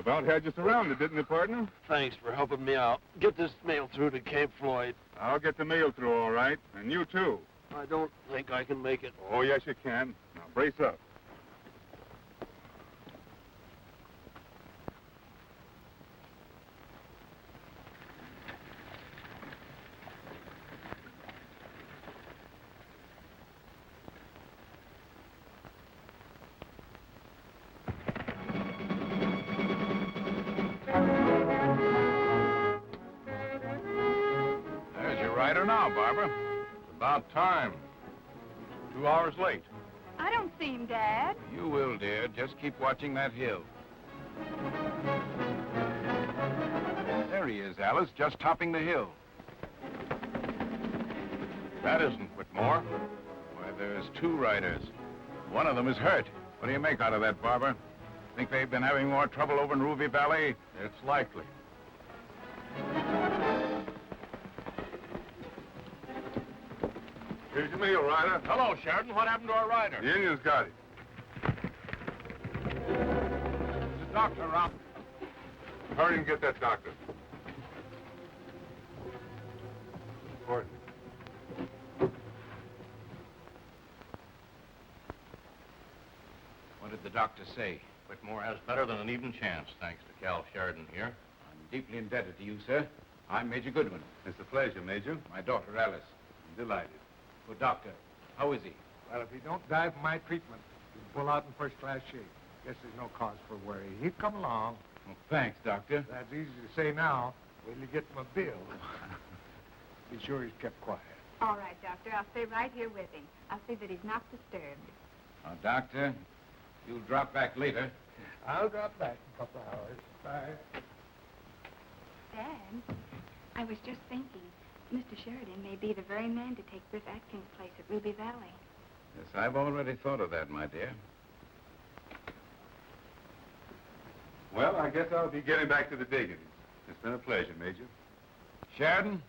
About had you surrounded, didn't it, partner? Thanks for helping me out. Get this mail through to Cape Floyd. I'll get the mail through all right, and you too. I don't think I can make it. Oh, yes, you can. Now, brace up. Now, Barbara. It's about time. 2 hours late. I don't see him, Dad. You will, dear. Just keep watching that hill. There he is, Alice, just topping the hill. That isn't Whitmore. Why, there's 2 riders. One of them is hurt. What do you make out of that, Barbara? Think they've been having more trouble over in Ruby Valley? It's likely. Here's your mail, Ryder. Hello, Sheridan. What happened to our rider? The Indians got it. There's a doctor around. Hurry and get that doctor. Gordon. What did the doctor say? Whitmore has better than an even chance, thanks to Cal Sheridan here. I'm deeply indebted to you, sir. I'm Major Goodwin. It's a pleasure, Major. My daughter, Alice. I'm delighted. Well, doctor, how is he? Well, if he don't die from my treatment, he'll pull out in first-class shape. Guess there's no cause for worry. He'll come along. Well, thanks, doctor. That's easy to say now. Wait till you get my bill. Be sure he's kept quiet. All right, Doctor. I'll stay right here with him. I'll see that he's not disturbed. Now, doctor, you'll drop back later. I'll drop back in a couple of hours. Bye. Dad, I was just thinking, Mr. Sheridan may be the very man to take Biff Atkins' place at Ruby Valley. Yes, I've already thought of that, my dear. Well, I guess I'll be getting back to the diggings. It's been a pleasure, Major. Sheridan,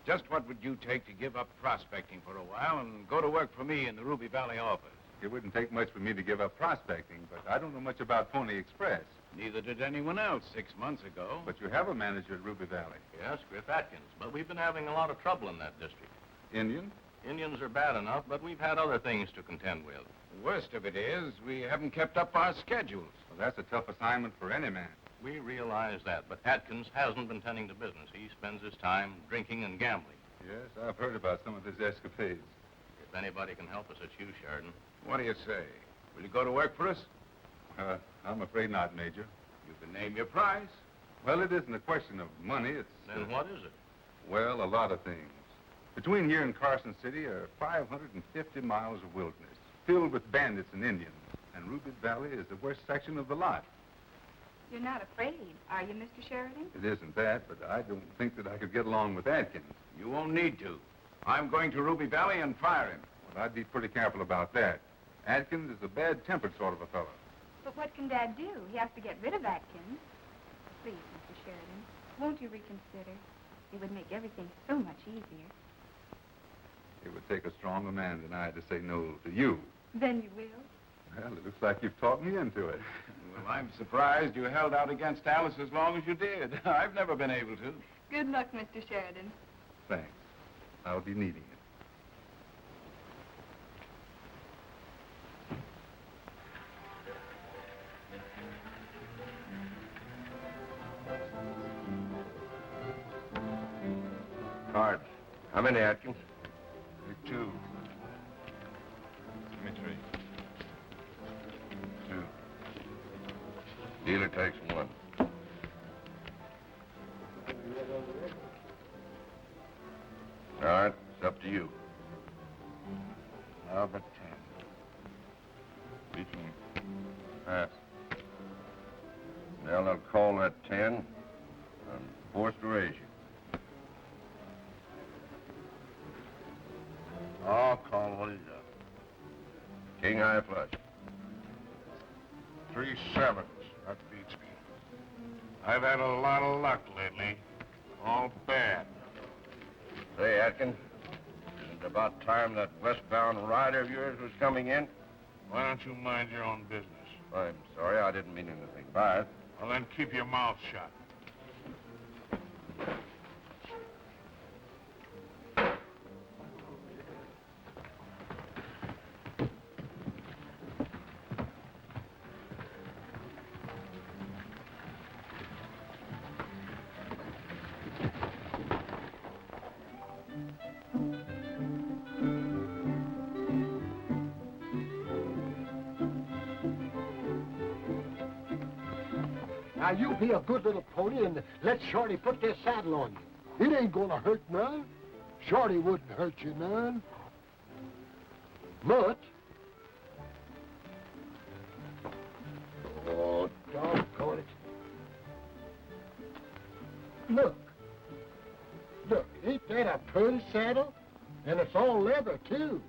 just what would you take to give up prospecting for a while and go to work for me in the Ruby Valley office? It wouldn't take much for me to give up prospecting, but I don't know much about Pony Express. Neither did anyone else 6 months ago. But you have a manager at Ruby Valley. Yes, Griff Atkins, but we've been having a lot of trouble in that district. Indian? Indians are bad enough, but we've had other things to contend with. The worst of it is we haven't kept up our schedules. Well, that's a tough assignment for any man. We realize that, but Atkins hasn't been tending to business. He spends his time drinking and gambling. Yes, I've heard about some of his escapades. If anybody can help us, it's you, Sheridan. What do you say? Will you go to work for us? I'm afraid not, Major. You can name your price. Well, it isn't a question of money. It's... Then what is it? Well, a lot of things. Between here and Carson City are 550 miles of wilderness, filled with bandits and Indians. And Ruby Valley is the worst section of the lot. You're not afraid, are you, Mr. Sheridan? It isn't that, but I don't think that I could get along with Atkins. You won't need to. I'm going to Ruby Valley and fire him. Well, I'd be pretty careful about that. Atkins is a bad-tempered sort of a fellow. But what can Dad do? He has to get rid of Atkins. Please, Mr. Sheridan, won't you reconsider? It would make everything so much easier. It would take a stronger man than I to say no to you. Then you will? Well, it looks like you've talked me into it. Well, I'm surprised you held out against Alice as long as you did. I've never been able to. Good luck, Mr. Sheridan. Thanks. I'll be needing it. Card. How many, Atkins? 2. Give me 3. 2. Dealer takes 1. All right, it's up to you. How about 10? Between. Pass. Now they'll call that 10 and forced to raise you. I'll call what he's up. King high flush. 3 7s. That beats me. I've had a lot of luck lately. All bad. Say, Atkins, isn't it about time that westbound rider of yours was coming in? Why don't you mind your own business? I'm sorry, I didn't mean anything by it. Well, then keep your mouth shut. Now, you be a good little pony and let Shorty put this saddle on you. It ain't gonna hurt none. Shorty wouldn't hurt you none. Much. Oh, doggone it. Look. Look, ain't that a pretty saddle? And it's all leather, too.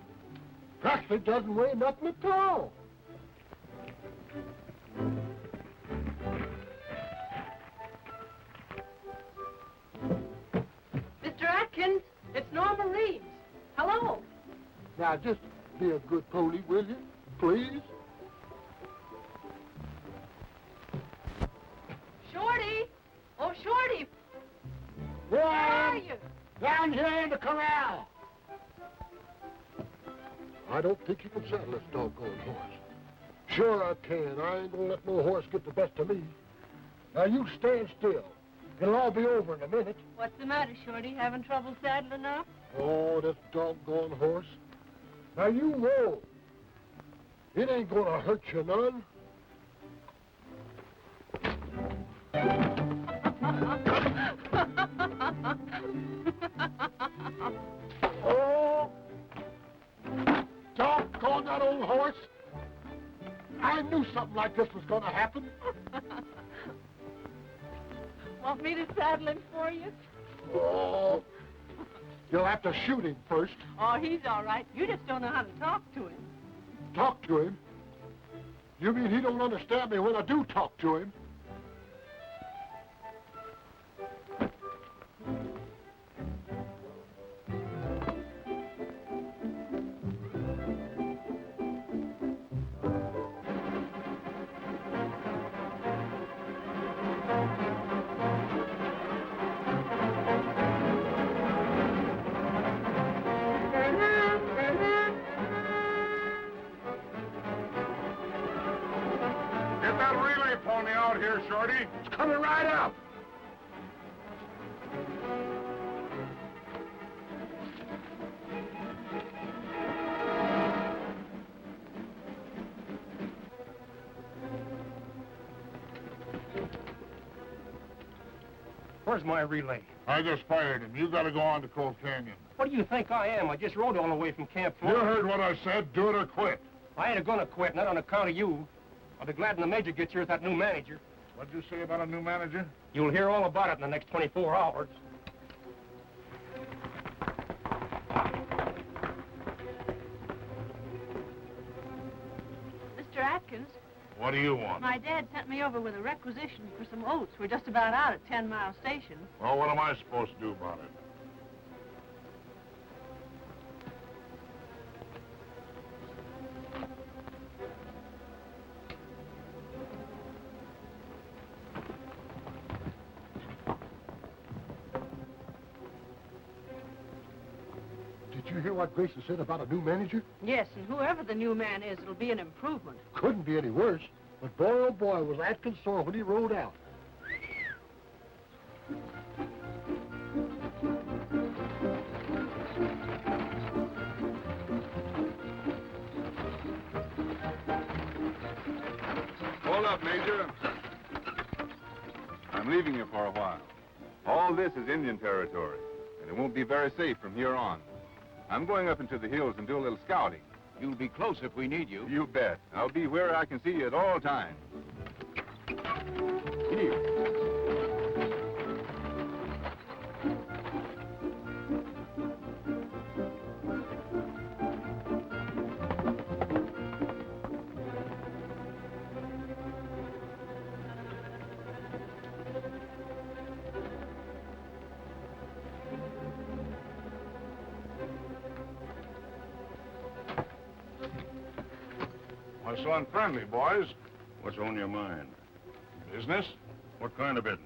Practically doesn't weigh nothing at all. It's Norma Reeves. Hello. Now, just be a good pony, will you? Please? Shorty! Oh, Shorty! Where are you? Down here in the corral. I don't think you can saddle this doggone horse. Sure I can. I ain't gonna let no horse get the best of me. Now, you stand still. It'll all be over in a minute. What's the matter, Shorty? Having trouble saddling up? Oh, this doggone horse. Now, you whoa. It ain't gonna hurt you none. Oh, doggone that old horse. I knew something like this was gonna happen. Want me to saddle him for you? Oh, you'll have to shoot him first. Oh, he's all right. You just don't know how to talk to him. Talk to him? You mean he don't understand me when I do talk to him? Get that relay pony out here, Shorty. It's coming right up. Where's my relay? I just fired him. You gotta go on to Cold Canyon. What do you think I am? I just rode all the way from Camp You Floyd. heard what I said. Do it or quit. I ain't gonna quit, not on account of you. I'll be glad when the major gets here with that new manager. What'd you say about a new manager? You'll hear all about it in the next 24 hours. Mr. Atkins, What do you want? my dad sent me over with a requisition for some oats. We're just about out at 10 Mile Station. Well, what am I supposed to do about it? Did you hear what Grayson said about a new manager? Yes, and whoever the new man is, it'll be an improvement. Couldn't be any worse. But boy, oh boy, was Atkins sore when he rode out. Hold up, Major. I'm leaving you for a while. All this is Indian territory, and it won't be very safe from here on. I'm going up into the hills and do a little scouting. You'll be close if we need you. You bet. I'll be where I can see you at all times. Here. Why so unfriendly, boys? What's on your mind? Business? What kind of business?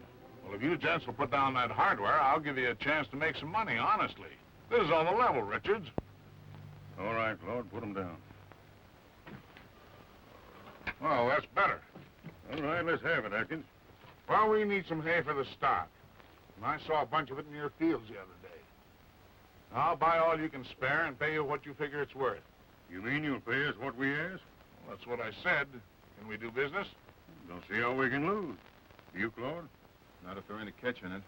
Well, if you gents will put down that hardware, I'll give you a chance to make some money, honestly. This is on the level, Richards. All right, Claude, put 'em down. Well, that's better. All right, let's have it, Atkins. Well, we need some hay for the stock. And I saw a bunch of it in your fields the other day. I'll buy all you can spare and pay you what you figure it's worth. You mean you'll pay us what we ask? Well, that's what I said. Can we do business? Don't see how we can lose. You, Claude? Not if there ain't a catch in it.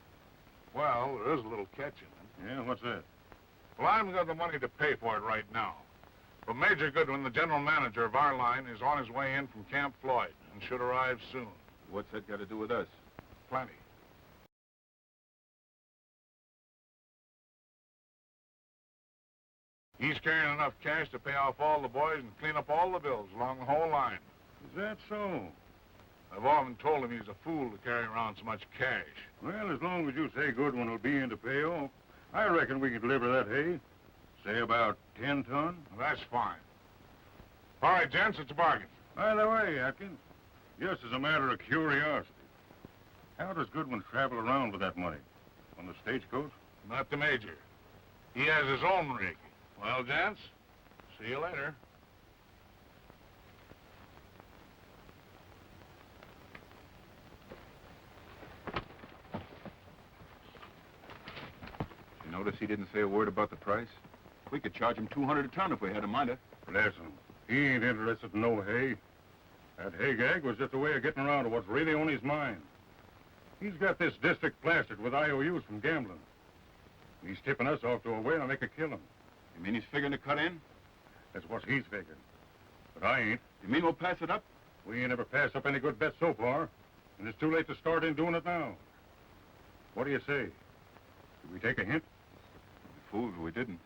Well, there is a little catch in it. Yeah, what's that? Well, I haven't got the money to pay for it right now. But Major Goodwin, the general manager of our line, is on his way in from Camp Floyd and should arrive soon. What's that got to do with us? Plenty. He's carrying enough cash to pay off all the boys and clean up all the bills along the whole line. Is that so? I've often told him he's a fool to carry around so much cash. Well, as long as you say Goodwin will be in to pay off, I reckon we can deliver that hay. Say about 10 ton. Well, that's fine. All right, gents, it's a bargain. By the way, Atkins, just as a matter of curiosity, how does Goodwin travel around with that money? On the stagecoach? Not the Major. He has his own rig. Well, gents, see you later. You notice he didn't say a word about the price? We could charge him $200 a ton if we had a mind it. Bless him. He ain't interested in no hay. That hay gag was just a way of getting around to what's really on his mind. He's got this district plastered with IOUs from gambling. He's tipping us off to a way to make a killing. You mean he's figuring to cut in? That's what he's figuring. But I ain't. You mean we'll pass it up? We ain't ever passed up any good bets so far, and it's too late to start in doing it now. What do you say? Should we take a hint? Fools, we didn't.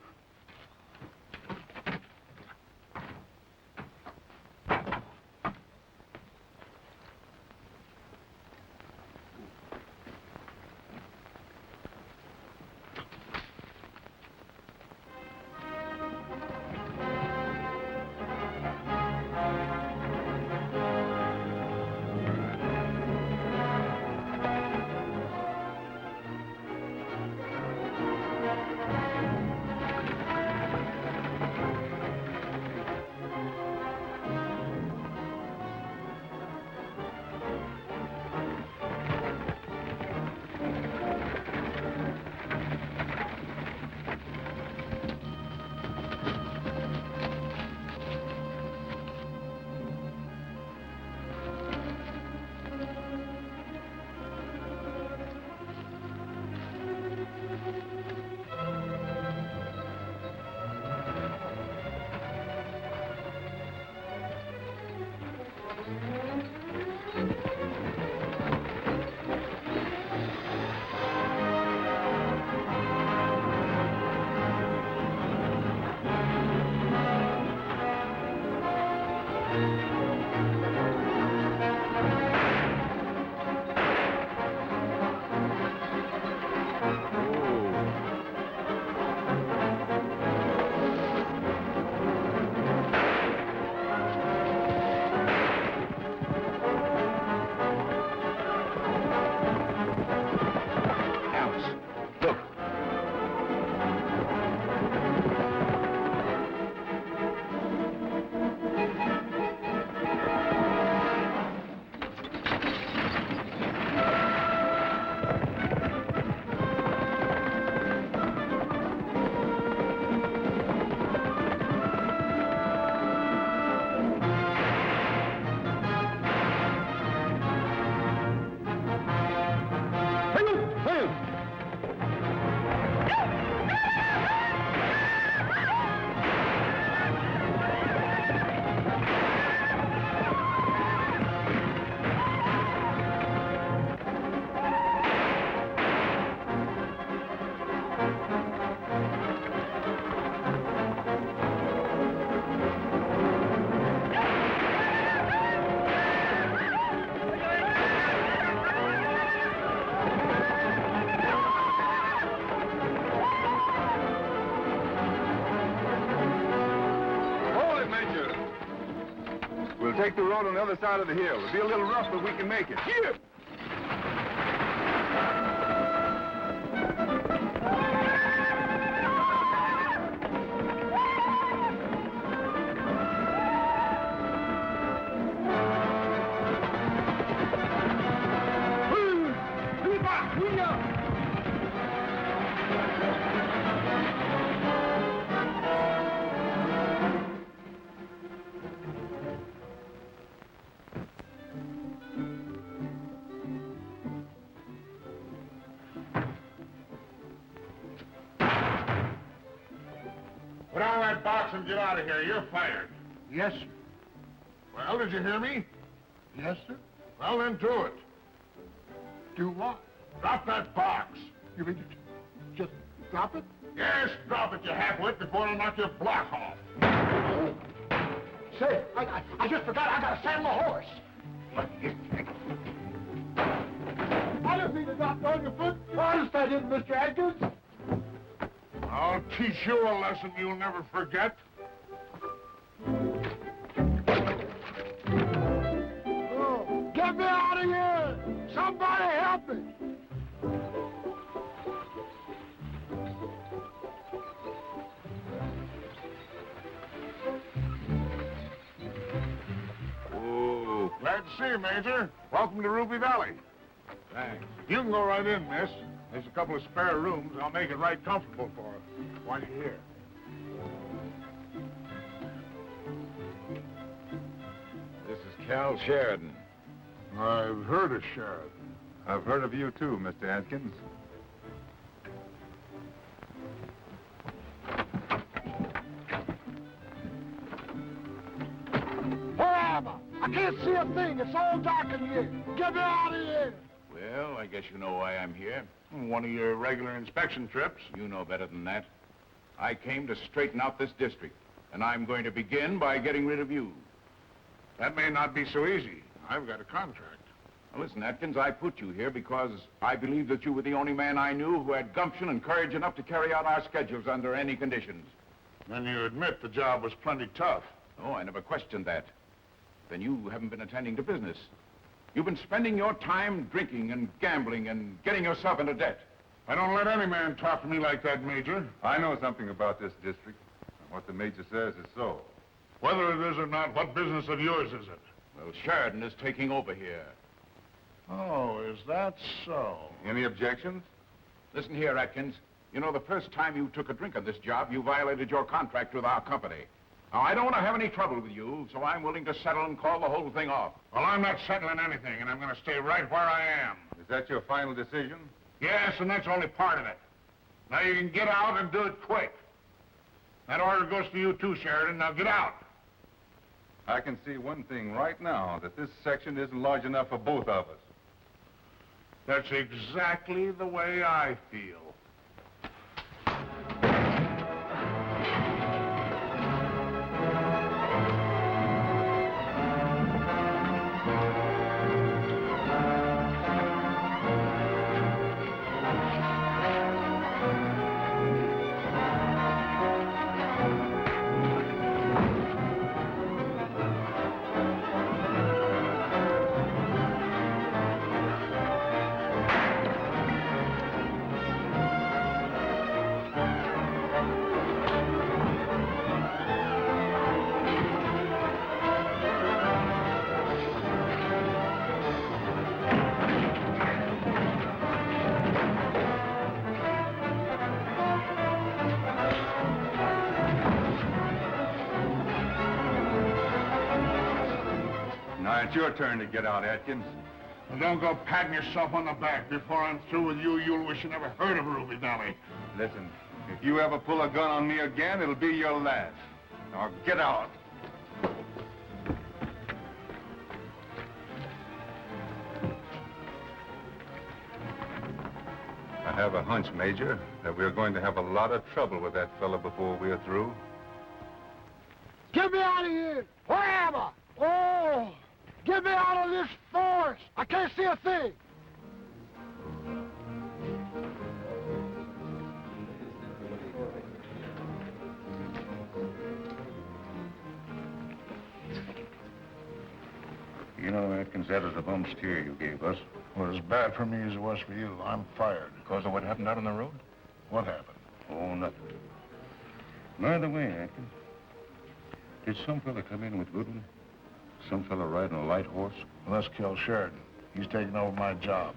Take the road on the other side of the hill. It'll be a little rough, but we can make it. Here! that box and get out of here. You're fired. Yes, sir. Well, did you hear me? Yes, sir. Well, then do it. Do what? Drop that box. You mean just drop it? Yes, drop it, you half-wit, before I knock your block off. Say, I just forgot I gotta saddle a horse. I didn't mean to drop on your foot. Honest, I didn't, Mr. Atkins. I'll teach you a lesson you'll never forget. Oh, get me out of here! Somebody help me! Oh, glad to see you, Major. Welcome to Ruby Valley. Thanks. You can go right in, miss. There's a couple of spare rooms. I'll make it right comfortable for you while you're here. This is Cal Sheridan. I've heard of Sheridan. I've heard of you, too, Mr. Atkins. Where am I? I can't see a thing. It's all dark in here. Get me out of here! Well, I guess you know why I'm here. One of your regular inspection trips. You know better than that. I came to straighten out this district, and I'm going to begin by getting rid of you. That may not be so easy. I've got a contract. Now, listen, Atkins, I put you here because I believed that you were the only man I knew who had gumption and courage enough to carry out our schedules under any conditions. Then you admit the job was plenty tough. Oh, I never questioned that. Then you haven't been attending to business. You've been spending your time drinking and gambling and getting yourself into debt. I don't let any man talk to me like that, Major. I know something about this district. And what the major says is so. Whether it is or not, what business of yours is it? Well, Sheridan is taking over here. Oh, is that so? Any objections? Listen here, Atkins. You know, the first time you took a drink on this job, you violated your contract with our company. Now, I don't want to have any trouble with you, so I'm willing to settle and call the whole thing off. Well, I'm not settling anything, and I'm going to stay right where I am. Is that your final decision? Yes, and that's only part of it. Now you can get out and do it quick. That order goes to you too, Sheridan. Now get out. I can see one thing right now, that this section isn't large enough for both of us. That's exactly the way I feel. Now it's your turn to get out, Atkins. And don't go patting yourself on the back. Before I'm through with you, you'll wish you never heard of Ruby Valley. Listen, if you ever pull a gun on me again, it'll be your last. Now get out. I have a hunch, Major, that we're going to have a lot of trouble with that fella before we're through. Get me out of here! Where am I? Oh! Get me out of this forest! I can't see a thing! You know, Atkins, that is a bum steer you gave us. Well, as bad for me as it was for you. I'm fired. Because of what happened out on the road? What happened? Oh, nothing. By the way, Atkins, did some fella come in with Goodwin? Some fella riding a light horse? Well, let's kill Sheridan. He's taking over my job.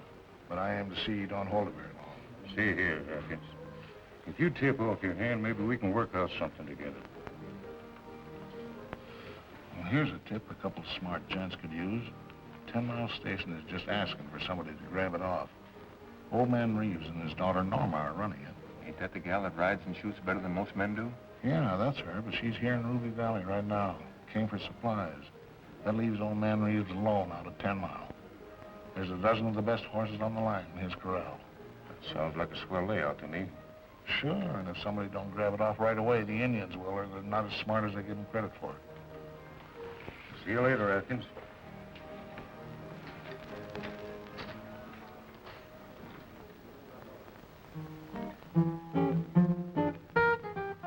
But I aim to see he don't hold it very long. See here, Atkins. If you tip off your hand, maybe we can work out something together. Well, here's a tip a couple of smart gents could use. 10 Mile Station is just asking for somebody to grab it off. Old man Reeves and his daughter Norma are running it. Ain't that the gal that rides and shoots better than most men do? Yeah, that's her, but she's here in Ruby Valley right now. Came for supplies. That leaves old man Reeves alone out of 10 Mile. There's a dozen of the best horses on the line in his corral. That sounds like a swell layout to me. Sure, and if somebody don't grab it off right away, the Indians will, or they're not as smart as they give them credit for it. See you later, Atkins.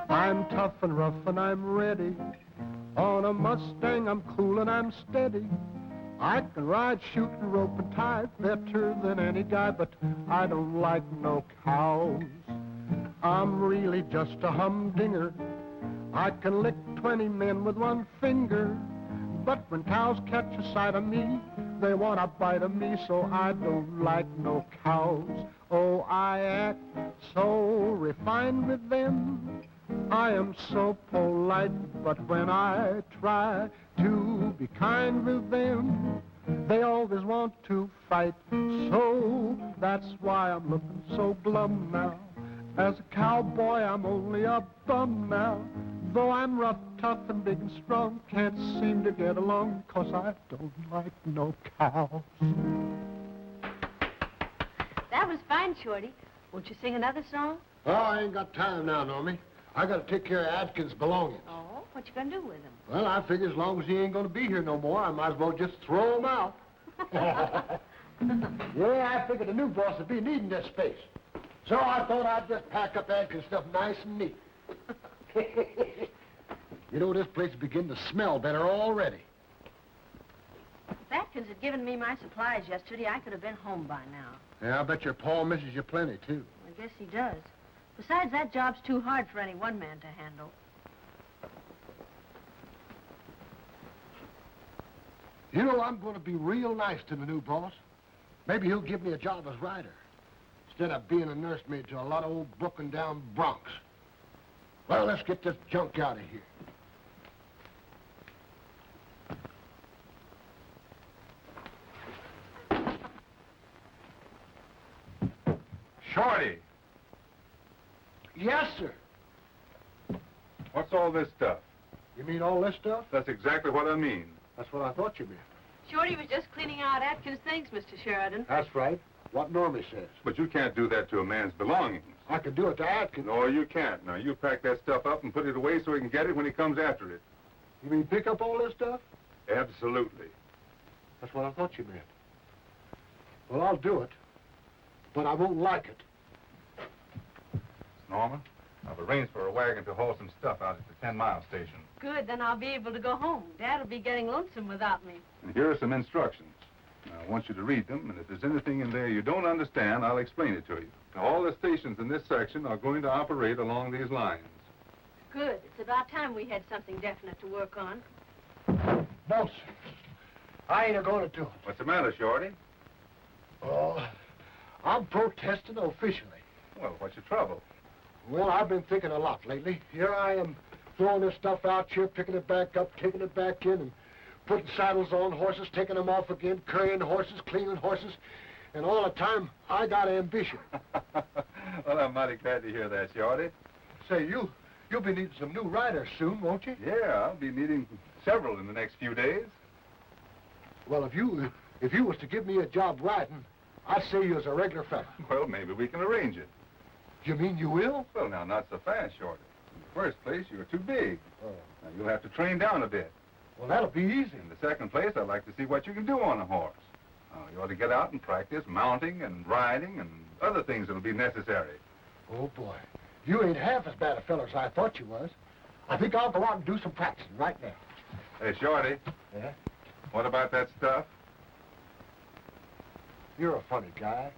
I'm tough and rough and I'm ready. On a Mustang I'm cool and I'm steady. I can ride, shoot, and rope and tie better than any guy, but I don't like no cows. I'm really just a humdinger. I can lick 20 men with one finger. But when cows catch a sight of me, they want a bite of me, so I don't like no cows. Oh, I act so refined with them. I am so polite, but when I try to be kind with them, they always want to fight. So that's why I'm looking so glum now. As a cowboy, I'm only a bum now. Though I'm rough, tough, and big and strong, can't seem to get along, 'cause I don't like no cows. That was fine, Shorty. Won't you sing another song? Oh, I ain't got time now, Normie. I gotta take care of Atkins' belongings. Oh, what you gonna do with them? Well, I figure as long as he ain't gonna be here no more, I might as well just throw him out. Yeah, I figured the new boss would be needing this space. So I thought I'd just pack up Atkins' stuff nice and neat. You know, this place is beginning to smell better already. If Atkins had given me my supplies yesterday, I could have been home by now. Yeah, I bet your Paul misses you plenty, too. I guess he does. Besides, that job's too hard for any one man to handle. You know, I'm going to be real nice to the new boss. Maybe he'll give me a job as rider, instead of being a nursemaid to a lot of old broken-down broncs. Well, let's get this junk out of here. Shorty, Yes, sir. what's all this stuff? You mean all this stuff? That's exactly what I mean. That's what I thought you meant. Shorty was just cleaning out Atkins' things, Mr. Sheridan. That's right. What Normie says. But you can't do that to a man's belongings. I can do it to Atkins. No, you can't. Now, you pack that stuff up and put it away so he can get it when he comes after it. You mean pick up all this stuff? Absolutely. That's what I thought you meant. Well, I'll do it, but I won't like it. Norma, I've arranged for a wagon to haul some stuff out at the 10 Mile station. Good, then I'll be able to go home. Dad'll be getting lonesome without me. And here are some instructions. Now, I want you to read them, and if there's anything in there you don't understand, I'll explain it to you. Now, all the stations in this section are going to operate along these lines. Good. It's about time we had something definite to work on. No, sir. I ain't going to do it. What's the matter, Shorty? Oh, I'm protesting officially. Well, what's your trouble? Well, I've been thinking a lot lately. Here I am throwing this stuff out here, picking it back up, taking it back in, and putting saddles on horses, taking them off again, currying horses, cleaning horses, and all the time I got ambition. Well, I'm mighty glad to hear that, Shorty. Say, you'll be needing some new riders soon, won't you? Yeah, I'll be needing several in the next few days. Well, if you was to give me a job riding, I'd say you was a regular fella. Well, maybe we can arrange it. You mean you will? Well, now, not so fast, Shorty. In the first place, you're too big. Oh. Now, you'll have to train down a bit. Well, that'll be easy. In the second place, I'd like to see what you can do on a horse. You ought to get out and practice mounting and riding and other things that'll be necessary. Oh, boy. You ain't half as bad a fella as I thought you was. I think I'll go out and do some practicing right now. Hey, Shorty. Yeah? What about that stuff? You're a funny guy.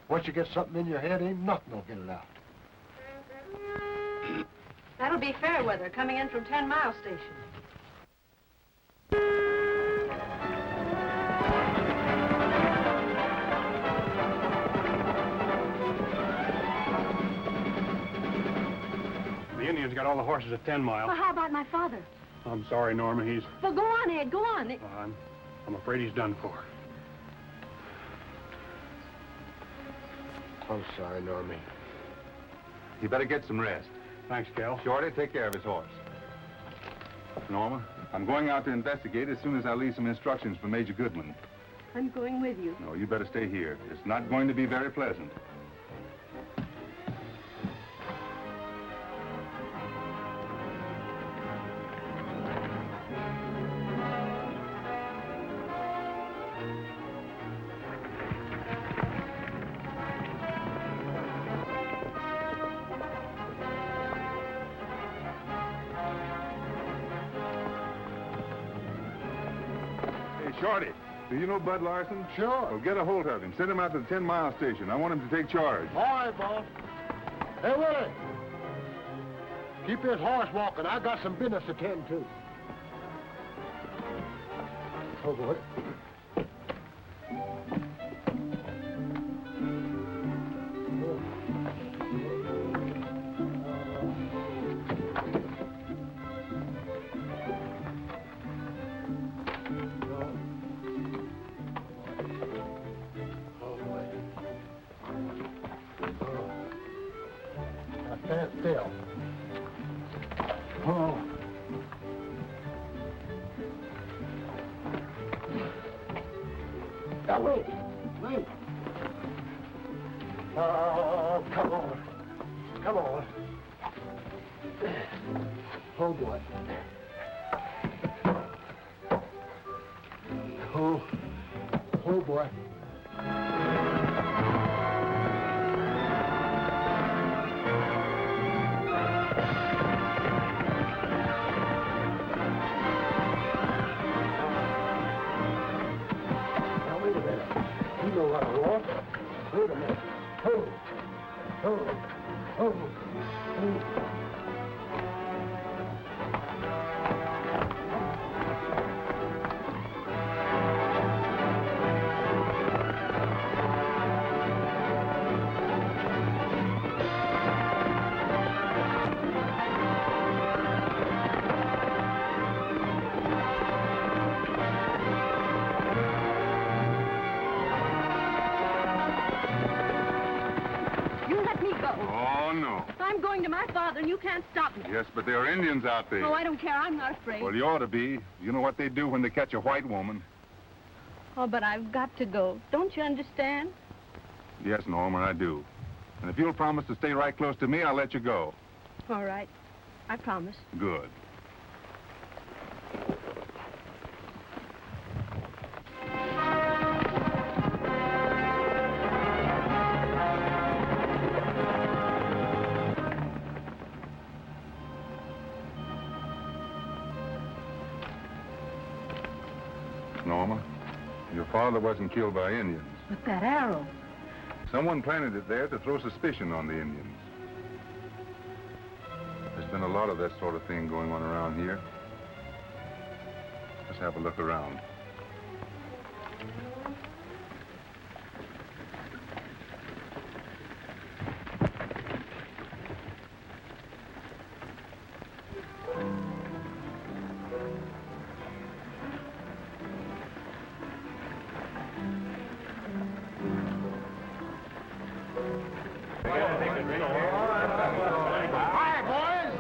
Once you get something in your head, ain't nothing will get it out. That'll be fair weather coming in from 10 Mile Station. The Indians got all the horses at 10 Mile. Well, how about my father? I'm sorry, Norma. He's... Well, go on, Ed, go on. I'm afraid he's done for. I'm sorry, Normie. You better get some rest. Thanks, Cal. Shorty, take care of his horse. Norma, I'm going out to investigate as soon as I leave some instructions for Major Goodman. I'm going with you. No, you better stay here. It's not going to be very pleasant. Shorty, do you know Bud Larson? Sure. Well, get a hold of him. Send him out to the 10-mile station. I want him to take charge. All right, boss. Hey, Willie. Keep his horse walking. I got some business to tend to. Oh, boy. Stand still. Oh. Now, wait. Wait. Oh, come on. Come on. Oh, boy. Oh. Oh, boy. Wait a minute. Oh, oh, oh, oh. Oh, no. I'm going to my father, and you can't stop me. Yes, but there are Indians out there. Oh, I don't care. I'm not afraid. Well, you ought to be. You know what they do when they catch a white woman. Oh, but I've got to go. Don't you understand? Yes, Norman, I do. And if you'll promise to stay right close to me, I'll let you go. All right. I promise. Good. Norma, your father wasn't killed by Indians. But that arrow. Someone planted it there to throw suspicion on the Indians. There's been a lot of that sort of thing going on around here. Let's have a look around. Hi, boys.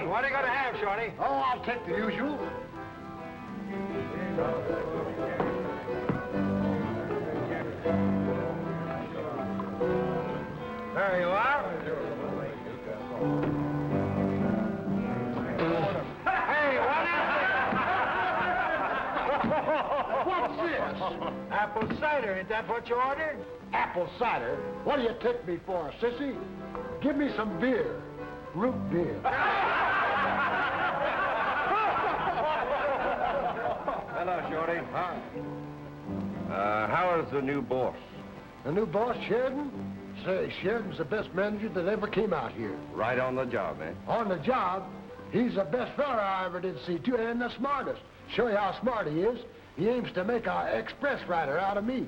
What are you going to have, Shorty? Oh, I'll take the usual. There you are. Hey, What's this? apple cider. Is that what you ordered? Apple cider? What do you take me for, sissy? Give me some beer. Root beer. Hello, Shorty. Hi. How is the new boss? The new boss, Sheridan? Say, Sheridan's the best manager that ever came out here. Right on the job, eh? On the job, he's the best fella I ever did see, too, and the smartest. Show you how smart he is. He aims to make an express rider out of me.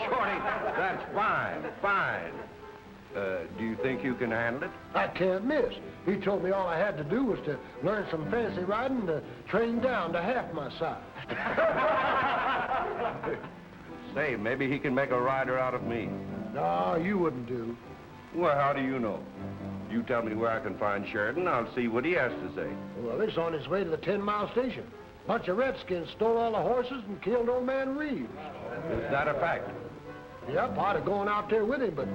Shorty, that's fine, fine. Do you think you can handle it? I can't miss. He told me all I had to do was to learn some fancy riding to train down to half my size. Say, maybe he can make a rider out of me. No, you wouldn't do. Well, how do you know? You tell me where I can find Sheridan, I'll see what he has to say. Well, he's on his way to the 10-mile station. Bunch of redskins stole all the horses and killed old man Reeves. Is that a fact? Yep, I'd have gone out there with him, but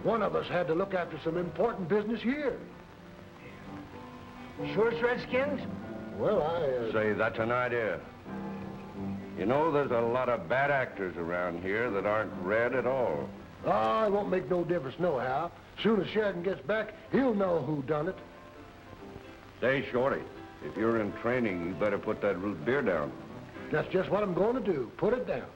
one of us had to look after some important business here. Sure it's redskins? Well, I... Say, that's an idea. You know, there's a lot of bad actors around here that aren't red at all. Oh, it won't make no difference nohow. Soon as Sheridan gets back, he'll know who done it. Say, Shorty, if you're in training, you better put that root beer down. That's just what I'm going to do. Put it down.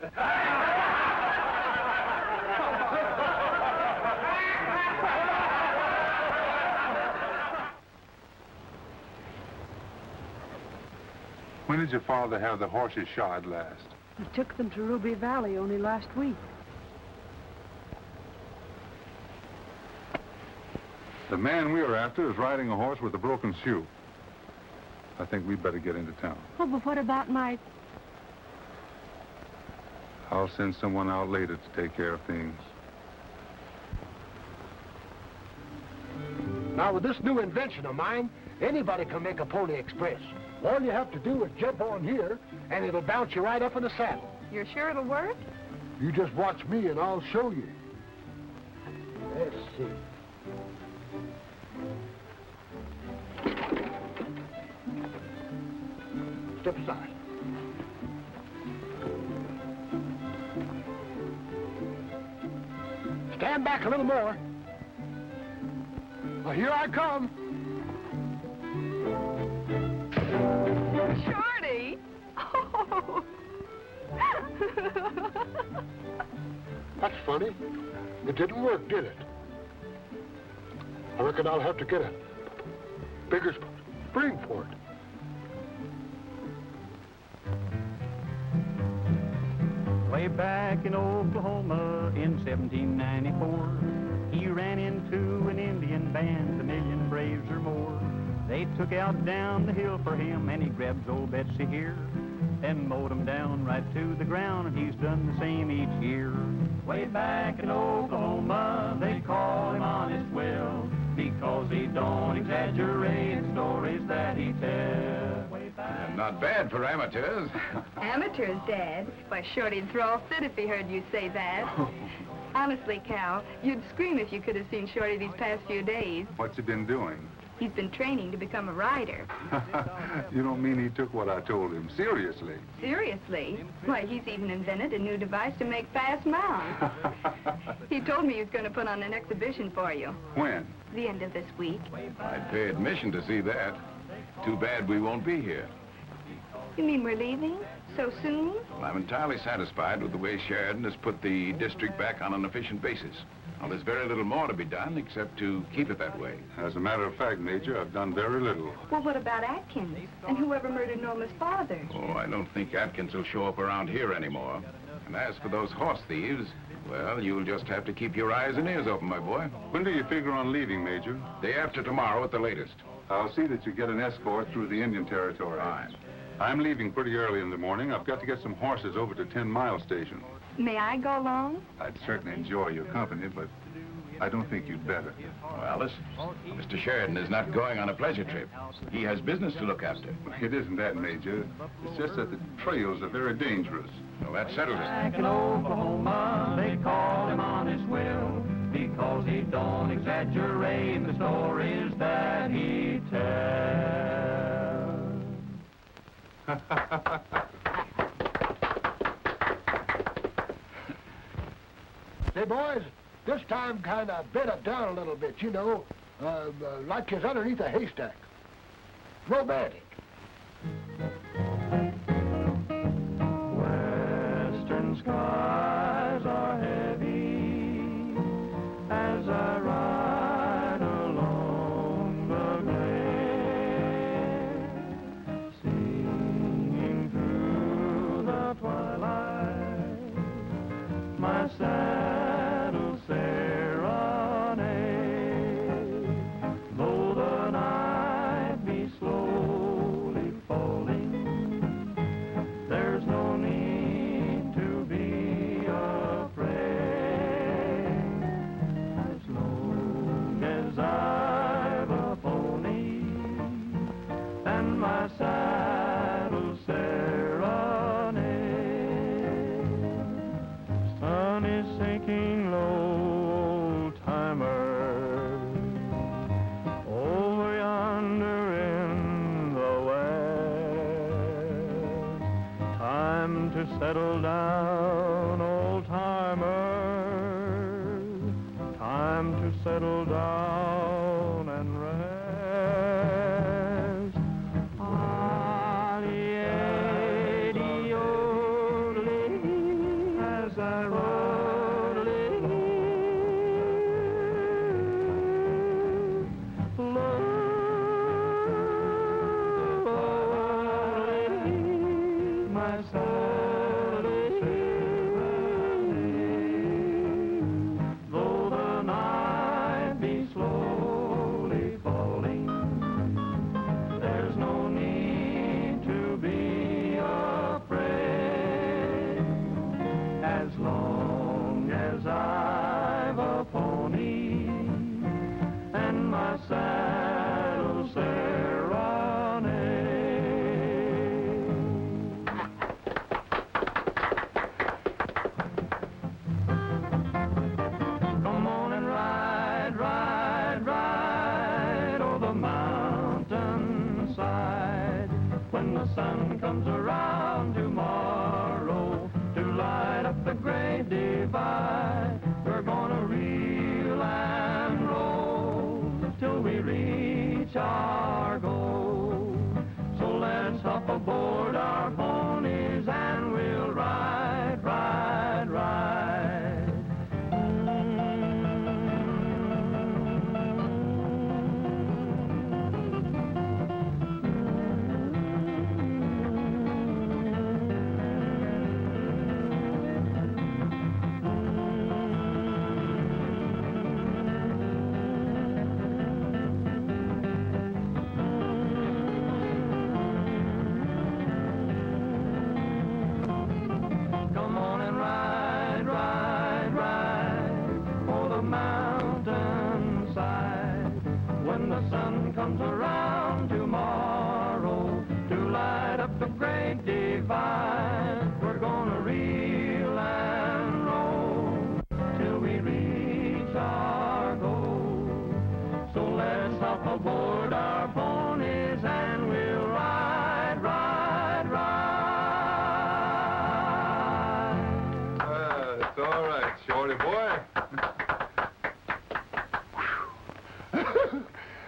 When did your father have the horses shod last? He took them to Ruby Valley only last week. The man we are after is riding a horse with a broken shoe. I think we'd better get into town. Oh, but what about my... I'll send someone out later to take care of things. Now, with this new invention of mine, anybody can make a Pony Express. All you have to do is jump on here, and it'll bounce you right up in the saddle. You're sure it'll work? You just watch me, and I'll show you. Let's see. Step aside. Stand back a little more. Well, here I come. Shorty! Oh! That's funny. It didn't work, did it? I reckon I'll have to get a bigger spring for it. Way back in Oklahoma in 1794, he ran into an Indian band, 1,000,000 braves or more. They took out down the hill for him, and he grabbed old Betsy here and mowed him down right to the ground, and he's done the same each year. Way back in Oklahoma, they call him Honest Will, because he don't exaggerate stories that he tells. Way back. Not bad for amateurs. Amateurs, Dad? Why, Shorty'd throw a fit if he heard you say that. Honestly, Cal, you'd scream if you could have seen Shorty these past few days. What's he been doing? He's been training to become a rider. You don't mean he took what I told him seriously? Seriously? Why, he's even invented a new device to make fast mounts. He told me he was going to put on an exhibition for you. When? The end of this week. I'd pay admission to see that. Too bad we won't be here. You mean we're leaving? So soon? Well, I'm entirely satisfied with the way Sheridan has put the district back on an efficient basis. Now, there's very little more to be done except to keep it that way. As a matter of fact, Major, I've done very little. Well, what about Atkins? And whoever murdered Norma's father? Oh, I don't think Atkins will show up around here anymore. And as for those horse thieves, well, you'll just have to keep your eyes and ears open, my boy. When do you figure on leaving, Major? Day after tomorrow at the latest. I'll see that you get an escort through the Indian Territory. Fine. I'm leaving pretty early in the morning. I've got to get some horses over to 10-Mile Station. May I go along? I'd certainly enjoy your company, but I don't think you'd better. Oh, Alice, Mr. Sheridan is not going on a pleasure trip. He has business to look after. It isn't that, Major. It's just that the trails are very dangerous. Well, that settles it. Back in Oklahoma, they call him Honest Will, because he don't exaggerate the stories that he tells. Say, boys, this time kind of bit it down a little bit, you know, like it's underneath a haystack. Romantic. Western skies are heavy as I ride along the glade, singing through the twilight, my saddle serenade, though the night be slowly falling, there's no need to be afraid. settle down and rest. As I rode my soul, though the night be slowly falling, there's no need to be afraid. As long as I've a pony and my saddle serenade. Come on and ride, ride, ride o'er the mountainside when the sun comes around tomorrow to light up the great divide. We're gonna reel and roll till we reach our goal. So let's hop aboard our ponies and we'll ride, ride, ride. Come on and ride, ride, ride o'er the mountainside when the sun comes around tomorrow to light up the great divide. We're gonna reel and roll till we reach our goal. So let's hop aboard our ponies and we'll ride, ride, ride. It's all right, shorty boy.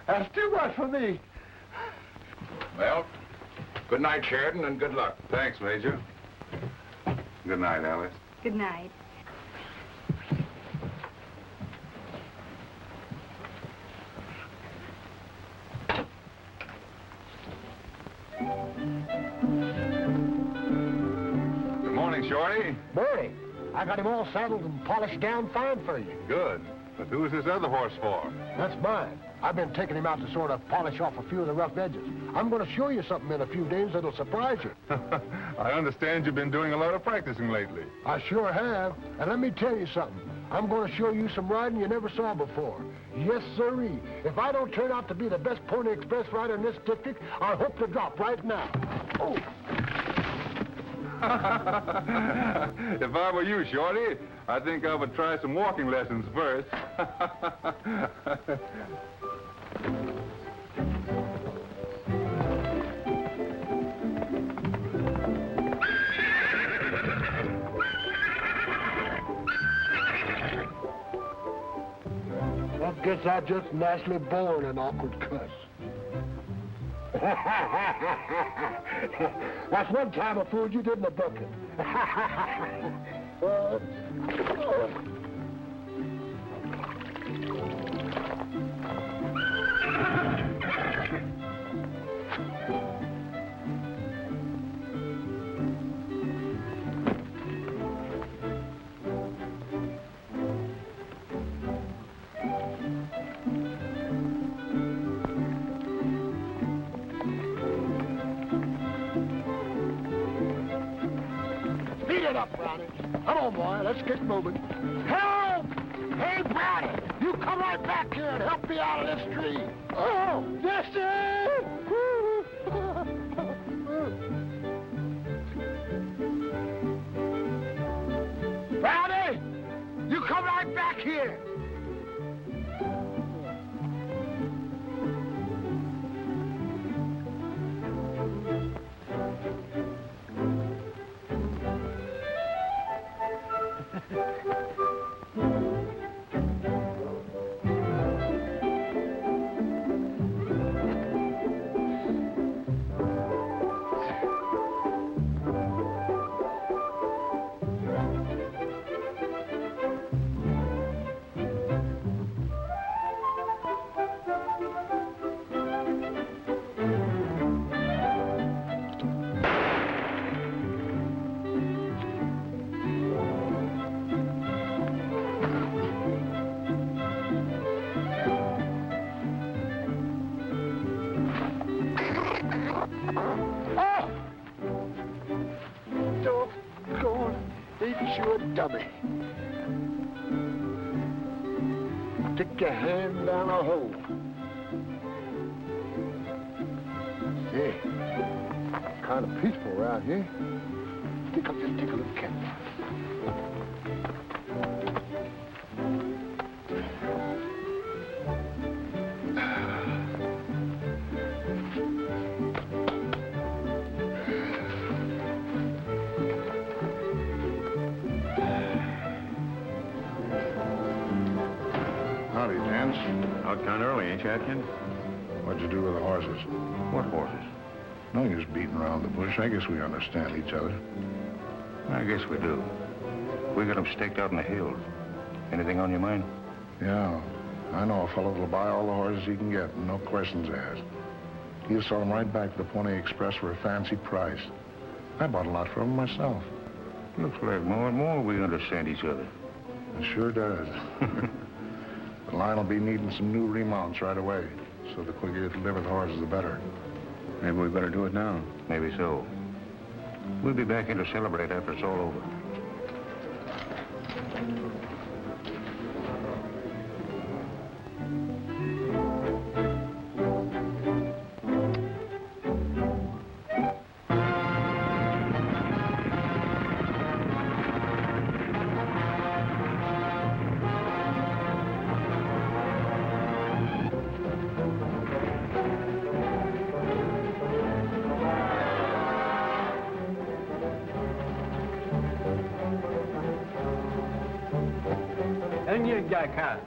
That's too much for me. Well, good night, Sheridan, and good luck. Thanks, Major. Good night, Alice. Good night. Good morning, Shorty. Morning. I got him all saddled and polished down fine for you. Good. But who's this other horse for? That's mine. I've been taking him out to sort of polish off a few of the rough edges. I'm going to show you something in a few days that'll surprise you. I understand you've been doing a lot of practicing lately. I sure have. And let me tell you something. I'm going to show you some riding you never saw before. Yes, sirree. If I don't turn out to be the best Pony Express rider in this district, I hope to drop right now. Oh. If I were you, Shorty, I think I would try some walking lessons first. I guess I just naturally born an awkward cuss. That's one time I fooled you, didn't I, Bucket? Speed it up, Brownie. Come on, boy. Let's get moving. Help! Hey, Brownie! You come right back here and help me out of this tree. Oh, yes, sir! Brownie! You come right back here. dummy. Stick your hand down a hole. Say, it's kind of peaceful around here. Just take a look at it. Howdy, gents. Out kind of early, ain't you, Atkins? What'd you do with the horses? What horses? No use beating around the bush. I guess we understand each other. I guess we do. We got them staked out in the hills. Anything on your mind? Yeah, I know a fellow that'll buy all the horses he can get, and no questions asked. He'll sell them right back to the Pony Express for a fancy price. I bought a lot from him myself. Looks like more and more we understand each other. It sure does. The line will be needing some new remounts right away, so the quicker you deliver the horses, the better. Maybe we better do it now. Maybe so. We'll be back in to celebrate after it's all over. And you got cat.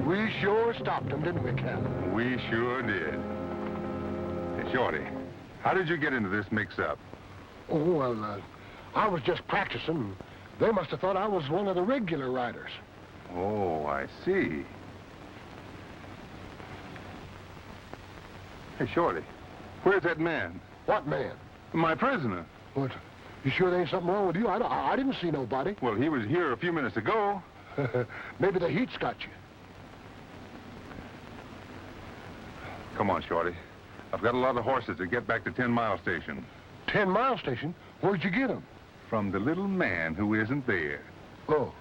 We sure stopped them, didn't we, Cal? We sure did. Hey, Shorty, how did you get into this mix-up? Oh, well, I was just practicing. They must have thought I was one of the regular riders. Oh, I see. Hey, Shorty, where's that man? What man? My prisoner. What? You sure there ain't something wrong with you? I didn't see nobody. Well, he was here a few minutes ago. Maybe the heat's got you. Come on, Shorty. I've got a lot of horses to get back to 10 Mile Station. 10 Mile Station? Where'd you get them? From the little man who isn't there. Oh.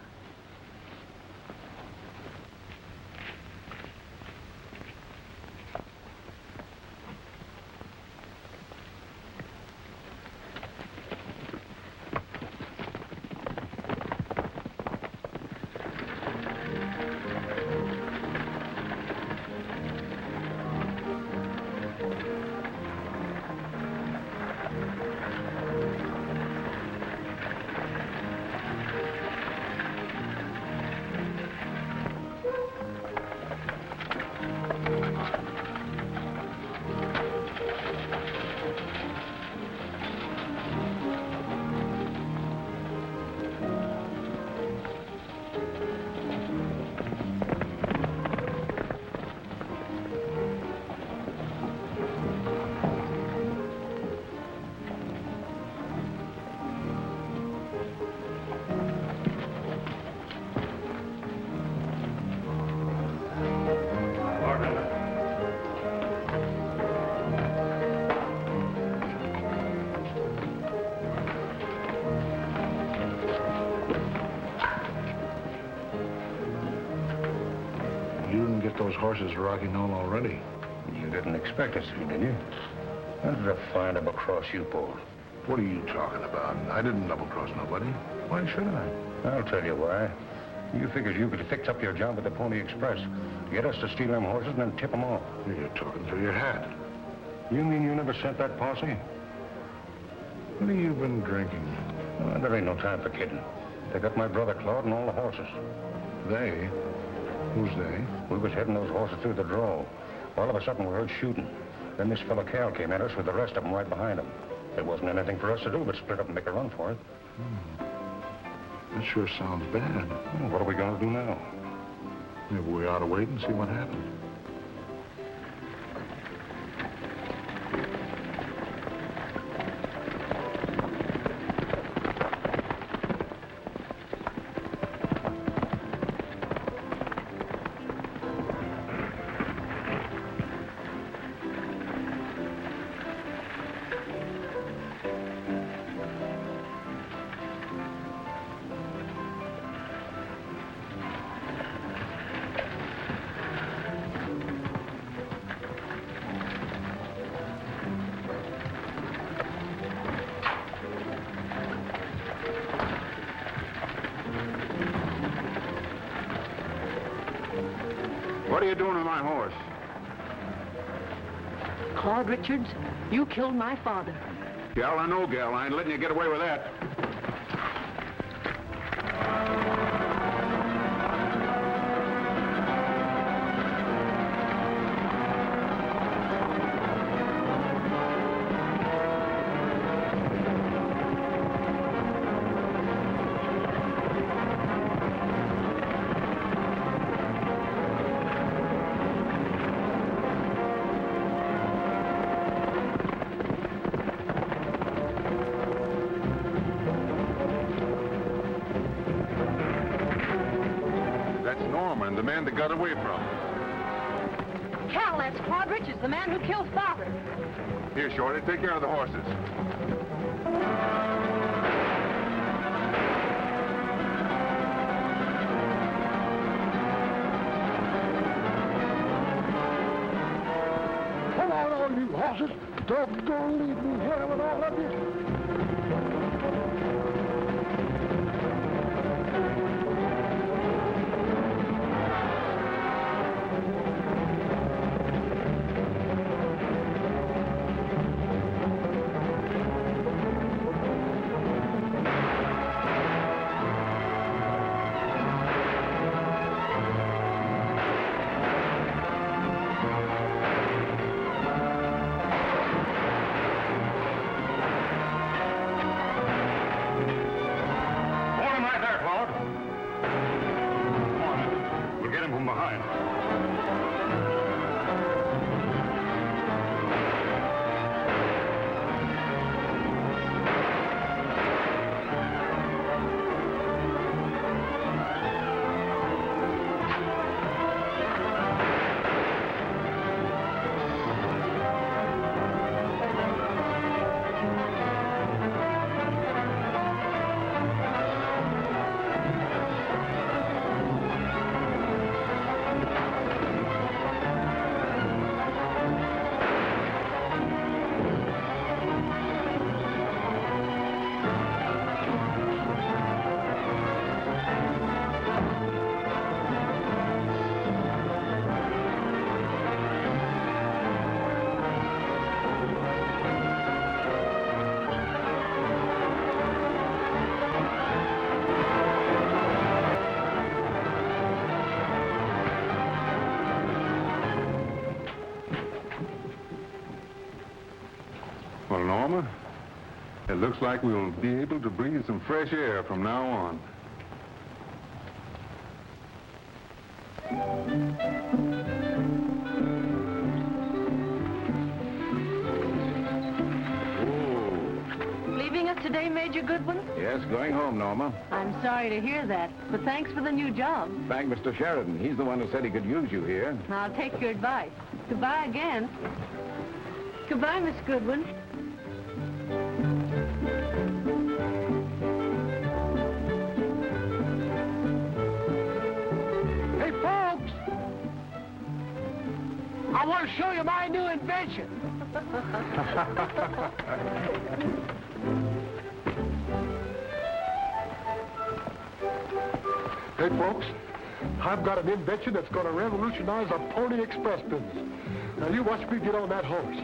Those horses Rocky Knoll already. You didn't expect us to, did you? How did I find him across you, Paul? What are you talking about? I didn't double-cross nobody. Why should I? I'll tell you why. You figured you could fix up your job with the Pony Express, get us to steal them horses and then tip them off. You're talking through your hat. You mean you never sent that posse? What have you been drinking? There ain't no time for kidding. They got my brother Claude and all the horses. They? Who's they? We was heading those horses through the draw. All of a sudden, we heard shooting. Then this fellow Cal came at us with the rest of them right behind him. There wasn't anything for us to do but split up and make a run for it. That sure sounds bad. Well, what are we going to do now? Maybe we ought to wait and see what happens. What are you doing with my horse? Claude Richards, you killed my father. Gal, I know, Gal. I ain't letting you get away with that. The man that got away from. Cal, that's Claude Richards, the man who killed Father. Here, Shorty, take care of the horses. Come on, all you horses. Don't go leave me here with all of you. looks like we'll be able to breathe some fresh air from now on. Leaving us today, Major Goodwin? Yes, going home, Norma. I'm sorry to hear that, but thanks for the new job. Thank Mr. Sheridan. He's the one who said he could use you here. I'll take your advice. Goodbye again. Goodbye, Miss Goodwin. Hey, folks! I want to show you my new invention. Hey, folks, I've got an invention that's going to revolutionize the Pony Express business. Now, you watch me get on that horse.